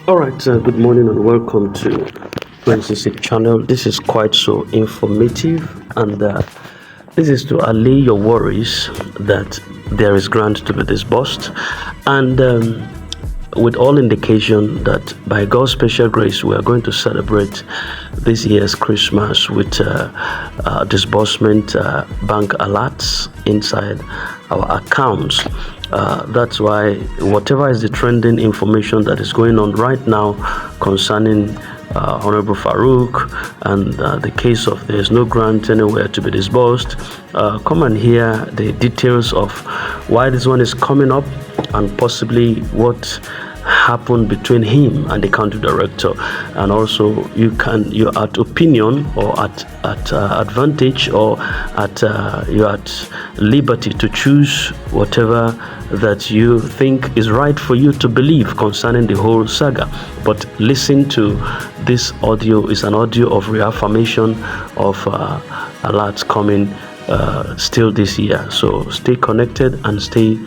All right, good morning and welcome to 26 channel. This is quite so informative, and this is to allay your worries that there is grant to be disbursed, and with all indication that by God's special grace we are going to celebrate this year's Christmas with disbursement bank alerts inside our accounts. That's why whatever is the trending information that is going on right now concerning Honorable Faruk and the case of there's no grant anywhere to be disbursed, come and hear the details of why this one is coming up and possibly what happened between him and the country director. And also you're at opinion or at advantage, or you're at liberty to choose whatever that you think is right for you to believe concerning the whole saga. But listen to this audio. Is an audio of reaffirmation of alerts coming still this year. So stay connected and stay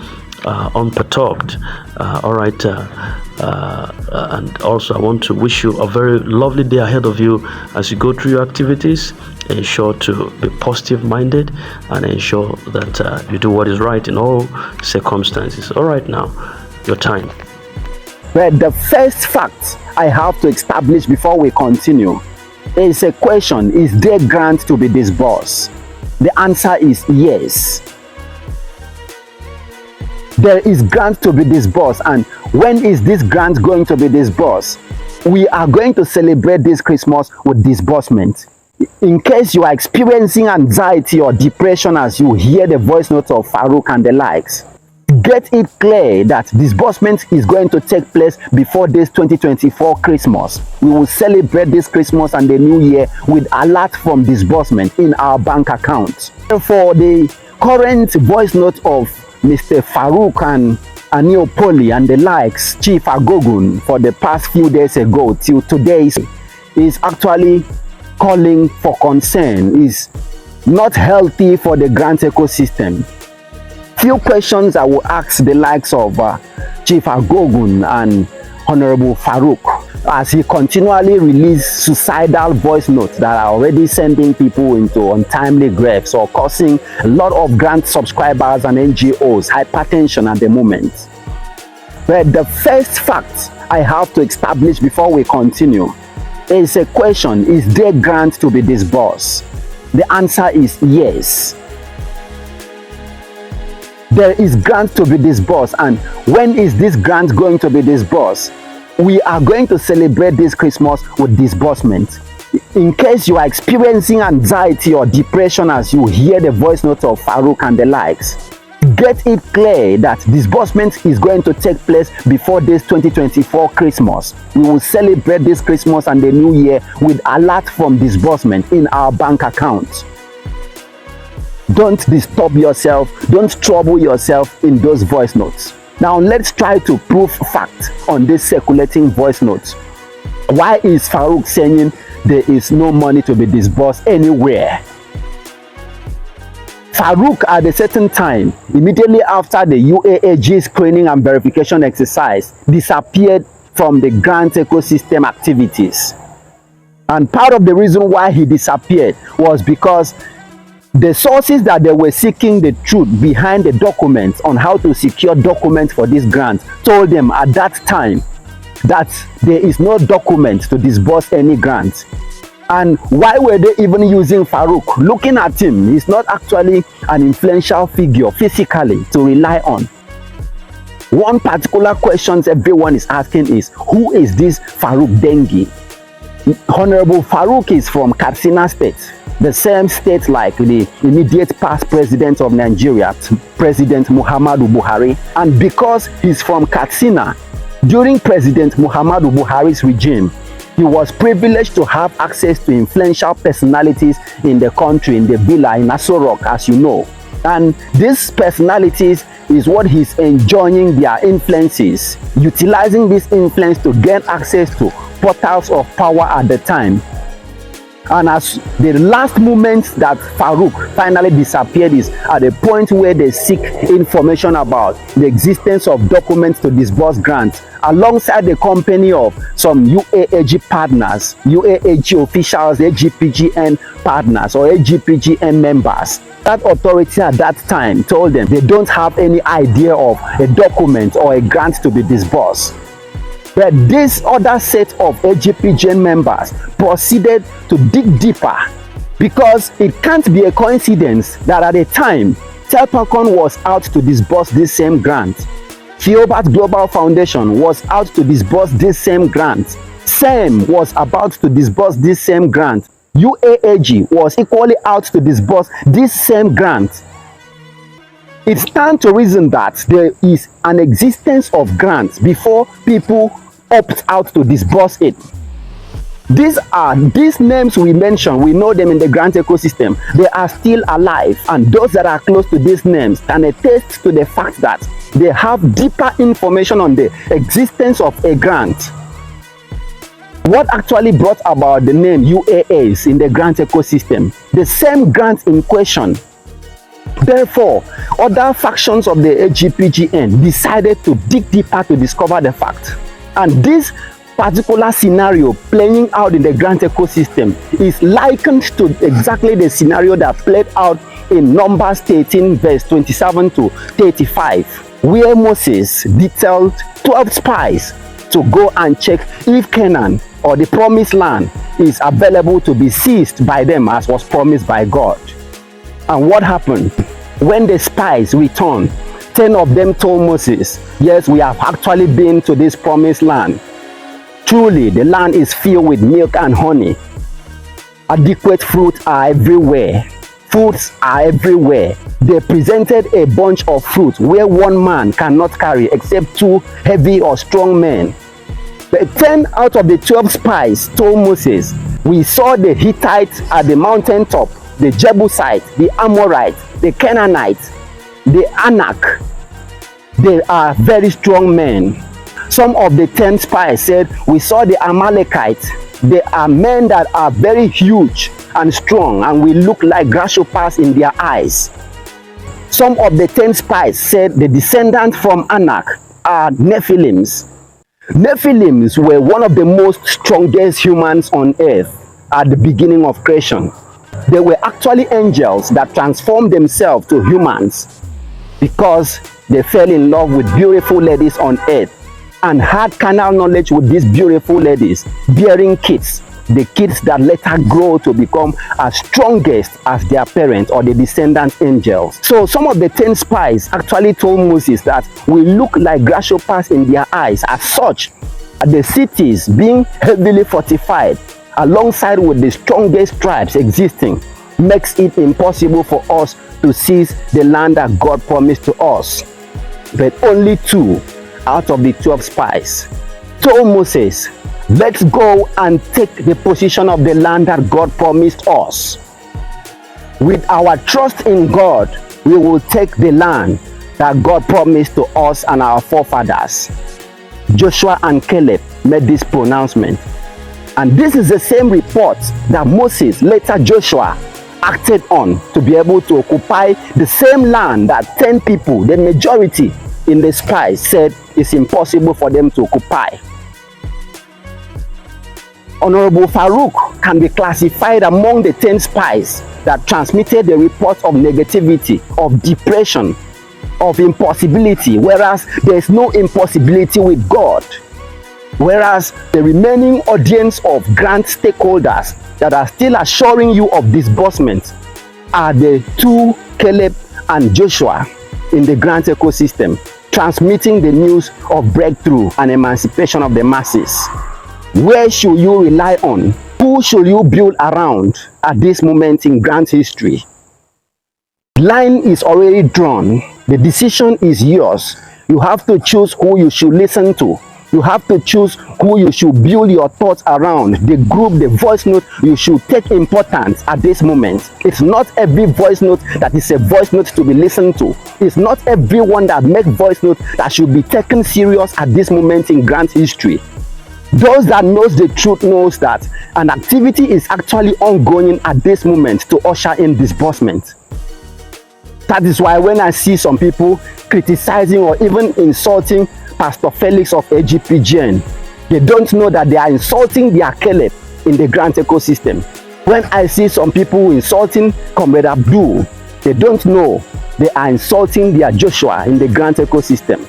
unperturbed. All right, and also I want to wish you a very lovely day ahead of you as you go through your activities. Ensure to be positive minded and ensure that you do what is right in all circumstances. All right, now your time. But the first fact I have to establish before we continue is a question: is there grant to be disbursed? The answer is yes. There is grant to be disbursed. And when is this grant going to be disbursed? We are going to celebrate this Christmas with disbursement. In case you are experiencing anxiety or depression as you hear the voice notes of Faruk and the likes, get it clear that disbursement is going to take place before this 2024 Christmas. We will celebrate this Christmas and the New Year with alert from disbursement in our bank account. For the current voice note of Mr. Faruk and Anil Poli and the likes, Chief Agogun, for the past few days ago till today, is actually calling for concern. Is not healthy for the grant ecosystem. Few questions I will ask the likes of Chief Agogun and Honorable Faruk as he continually releases suicidal voice notes that are already sending people into untimely graves or causing a lot of grant subscribers and NGOs hypertension at the moment. But the first fact I have to establish before we continue is a question: is there grant to be disbursed? The answer is yes. There is grant to be disbursed. And when is this grant going to be disbursed? We are going to celebrate this Christmas with disbursement. In case you are experiencing anxiety or depression as you hear the voice notes of Faruk and the likes, get it clear that disbursement is going to take place before this 2024 Christmas. We will celebrate this Christmas and the New Year with alert from disbursement in our bank account. Don't disturb yourself, don't trouble yourself in those voice notes. Now let's try to prove fact on this circulating voice notes. Why is Faruk saying there is no money to be disbursed anywhere? Faruk, at a certain time, immediately after the UAAG screening and verification exercise, disappeared from the grant ecosystem activities. And part of the reason why he disappeared was because the sources that they were seeking the truth behind the documents on how to secure documents for this grant told them at that time that there is no document to disburse any grant. And why were they even using Faruk? Looking at him, he's not actually an influential figure physically to rely on. One particular question everyone is asking is, who is this Faruk Dengi? Honorable Faruk is from Katsina State, the same state like the immediate past president of Nigeria, President Muhammadu Buhari. And because he's from Katsina, during President Muhammadu Buhari's regime, he was privileged to have access to influential personalities in the country, in the villa in Aso Rock, as you know. And these personalities is what he's enjoying their influences, utilizing this influence to gain access to portals of power at the time. And as the last moment that Faruk finally disappeared is at the point where they seek information about the existence of documents to disburse grants alongside the company of some UAAG partners, UAAG officials, AGPGN partners or AGPGN members. That authority at that time told them they don't have any idea of a document or a grant to be disbursed. But this other set of AGPGN members proceeded to dig deeper, because it can't be a coincidence that at the time Telpacon was out to disburse this same grant, Theobald Global Foundation was out to disburse this same grant, SEM was about to disburse this same grant, UAAG was equally out to disburse this same grant. It stands to reason that there is an existence of grants before people opt out to disburse it. These names we mentioned, we know them in the grant ecosystem. They are still alive, and those that are close to these names can attest to the fact that they have deeper information on the existence of a grant. What actually brought about the name UAAs in the grant ecosystem? The same grant in question. Therefore, other factions of the AGPGN decided to dig deeper to discover the fact. And this particular scenario playing out in the grant ecosystem is likened to exactly the scenario that played out in Numbers 13 verse 27 to 35, where Moses detailed 12 spies to go and check if Canaan or the promised land is available to be seized by them as was promised by God. And what happened? When the spies returned, 10 of them told Moses, yes, we have actually been to this promised land. Truly, the land is filled with milk and honey. Adequate fruits are everywhere. Fruits are everywhere. They presented a bunch of fruits where one man cannot carry except two heavy or strong men. The 10 out of the 12 spies told Moses, we saw the Hittites at the mountaintop, the Jebusites, the Amorites, the Canaanites, the Anak. They are very strong men. Some of the 10 spies said, we saw the Amalekites. They are men that are very huge and strong, and we look like grasshoppers in their eyes. Some of the 10 spies said the descendants from Anak are Nephilims. Nephilims were one of the most strongest humans on earth at the beginning of creation. They were actually angels that transformed themselves to humans because they fell in love with beautiful ladies on earth and had carnal knowledge with these beautiful ladies, bearing kids, the kids that later grow to become as strongest as their parents or the descendant angels. So some of the 10 spies actually told Moses that we look like grasshoppers in their eyes. As such, the cities being heavily fortified alongside with the strongest tribes existing makes it impossible for us to seize the land that God promised to us. But only 2 out of the 12 spies told Moses, let's go and take the possession of the land that God promised us. With our trust in God, we will take the land that God promised to us and our forefathers. Joshua and Caleb made this pronouncement. And this is the same report that Moses, later Joshua, acted on to be able to occupy the same land that 10 people, the majority in the spies, said it's impossible for them to occupy. Honorable Faruk can be classified among the 10 spies that transmitted the reports of negativity, of depression, of impossibility, whereas there is no impossibility with God. Whereas the remaining audience of grant stakeholders that are still assuring you of disbursement are the 2 Caleb and Joshua in the grant ecosystem, transmitting the news of breakthrough and emancipation of the masses. Where should you rely on? Who should you build around at this moment in grant history? The line is already drawn. The decision is yours. You have to choose who you should listen to. You have to choose who you should build your thoughts around. The group, the voice note you should take importance at this moment. It's not every voice note that is a voice note to be listened to. It's not everyone that makes voice note that should be taken serious at this moment in grant history. Those that knows the truth knows that an activity is actually ongoing at this moment to usher in disbursement. That is why when I see some people criticizing or even insulting Pastor Felix of AGPGN, they don't know that they are insulting their Caleb in the grant ecosystem. When I see some people insulting Comrade Abdul, they don't know they are insulting their Joshua in the grant ecosystem.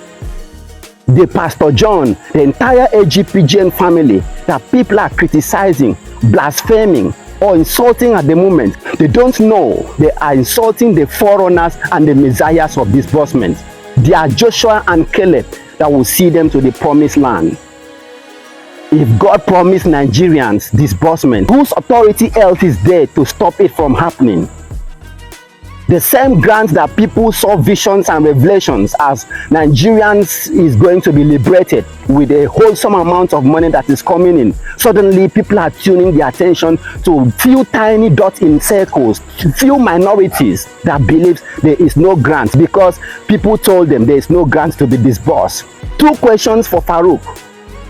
The Pastor John, the entire AGPGN family that people are criticizing, blaspheming, or insulting at the moment, they don't know they are insulting the forerunners and the messiahs of disbursement. They are Joshua and Caleb that will see them to the promised land. If God promised Nigerians disbursement, whose authority else is there to stop it from happening? The same grant that people saw visions and revelations as Nigerians is going to be liberated with a wholesome amount of money that is coming in. Suddenly, people are tuning their attention to few tiny dots in circles, few minorities that believes there is no grant because people told them there is no grant to be disbursed. Two questions for Faruk.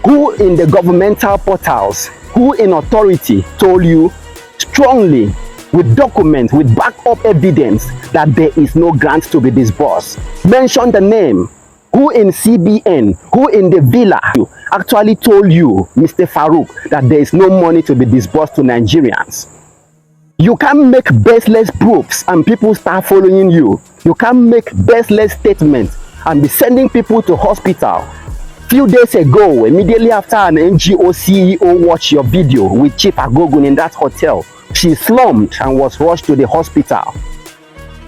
Who in the governmental portals, who in authority told you strongly with documents, with backup evidence that there is no grant to be disbursed? Mention the name. Who in CBN, who in the villa actually told you, Mr. Faruk, that there is no money to be disbursed to Nigerians? You can make baseless proofs and people start following you. You can make baseless statements and be sending people to hospital. Few days ago, immediately after an NGO CEO watched your video with Chief Agogun in that hotel, she slumped and was rushed to the hospital.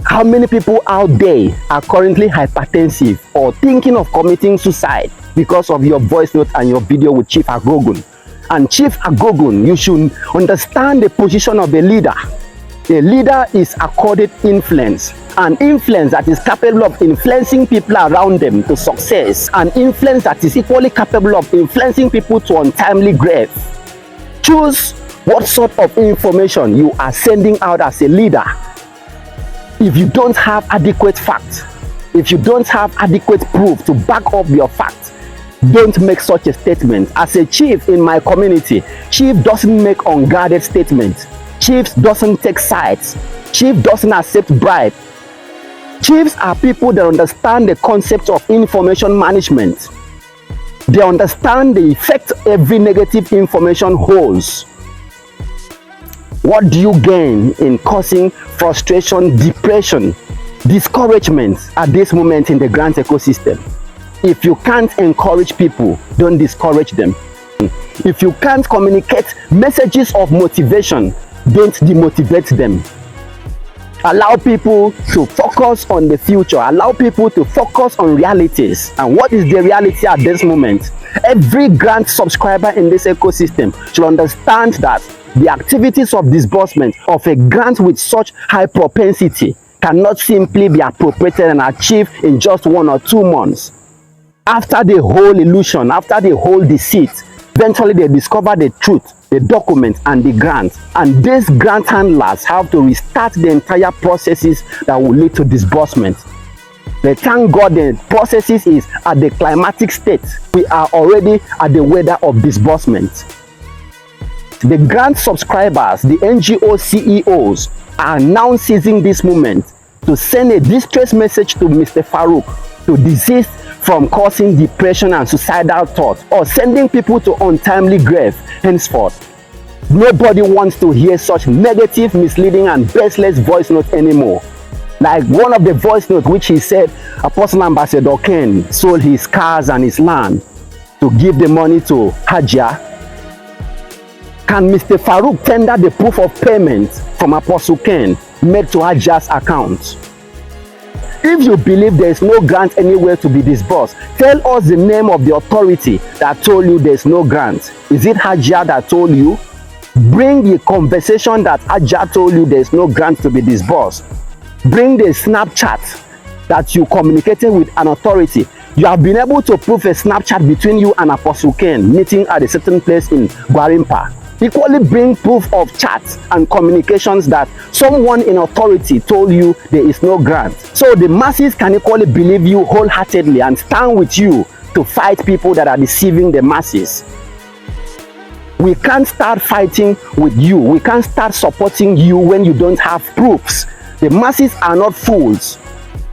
How many people out there are currently hypertensive or thinking of committing suicide because of your voice note and your video with Chief Agogun? And Chief Agogun, you should understand the position of a leader. A leader is accorded influence, an influence that is capable of influencing people around them to success, an influence that is equally capable of influencing people to untimely grave. Choose what sort of information you are sending out as a leader. If you don't have adequate facts, if you don't have adequate proof to back up your facts, don't make such a statement. As a chief in my community, chief doesn't make unguarded statements. Chiefs doesn't take sides. Chief doesn't accept bribe. Chiefs are people that understand the concept of information management. They understand the effect every negative information holds. What do you gain in causing frustration, depression, discouragement at this moment in the grant ecosystem? If you can't encourage people, don't discourage them. If you can't communicate messages of motivation, don't demotivate them. Allow people to focus on the future. Allow people to focus on realities. And what is the reality at this moment? Every grant subscriber in this ecosystem should understand that the activities of disbursement of a grant with such high propensity cannot simply be appropriated and achieved in just 1 or 2 months. After the whole illusion, after the whole deceit, eventually they discover the truth, the document and the grant, and these grant handlers have to restart the entire processes that will lead to disbursement. But thank God the processes is at the climatic state. We are already at the weather of disbursement. The grant subscribers, the NGO CEOs, are now seizing this moment to send a distress message to Mr. Faruk to desist from causing depression and suicidal thoughts or sending people to untimely grave henceforth. Nobody wants to hear such negative, misleading and baseless voice notes anymore. Like one of the voice notes which he said Apostle Ambassador Ken sold his cars and his land to give the money to Hajia. Can Mr. Faruk tender the proof of payment from Apostle Ken made to Hajia's account? If you believe there is no grant anywhere to be disbursed, tell us the name of the authority that told you there is no grant. Is it Hajia that told you? Bring the conversation that Hajia told you there is no grant to be disbursed. Bring the Snapchat that you communicated with an authority. You have been able to prove a Snapchat between you and Apostle Ken meeting at a certain place in Gwarimpa. Equally bring proof of chats and communications that someone in authority told you there is no grant. So the masses can equally believe you wholeheartedly and stand with you to fight people that are deceiving the masses. We can't start fighting with you. We can't start supporting you when you don't have proofs. The masses are not fools.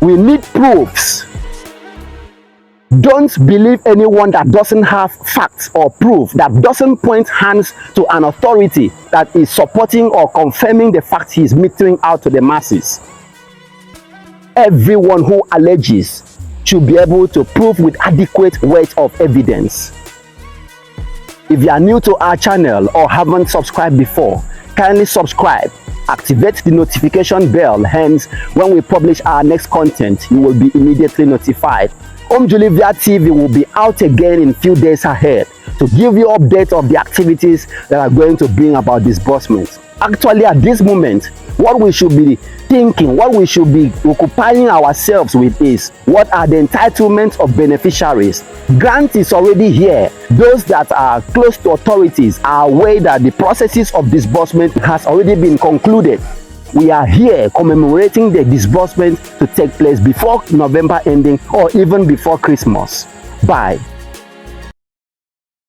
We need proofs. Don't believe anyone that doesn't have facts or proof, that doesn't point hands to an authority that is supporting or confirming the facts he is metering out to the masses. Everyone who alleges should be able to prove with adequate weight of evidence. If you are new to our channel or haven't subscribed before, kindly subscribe, activate the notification bell, hence when we publish our next content, you will be immediately notified. Julivia TV will be out again in few days ahead to give you updates of the activities that are going to bring about disbursement. Actually, at this moment, what we should be thinking, what we should be occupying ourselves with is, what are the entitlements of beneficiaries? Grant is already here. Those that are close to authorities are aware that the processes of disbursement has already been concluded. We are here commemorating the disbursement to take place before November ending or even before Christmas. Bye.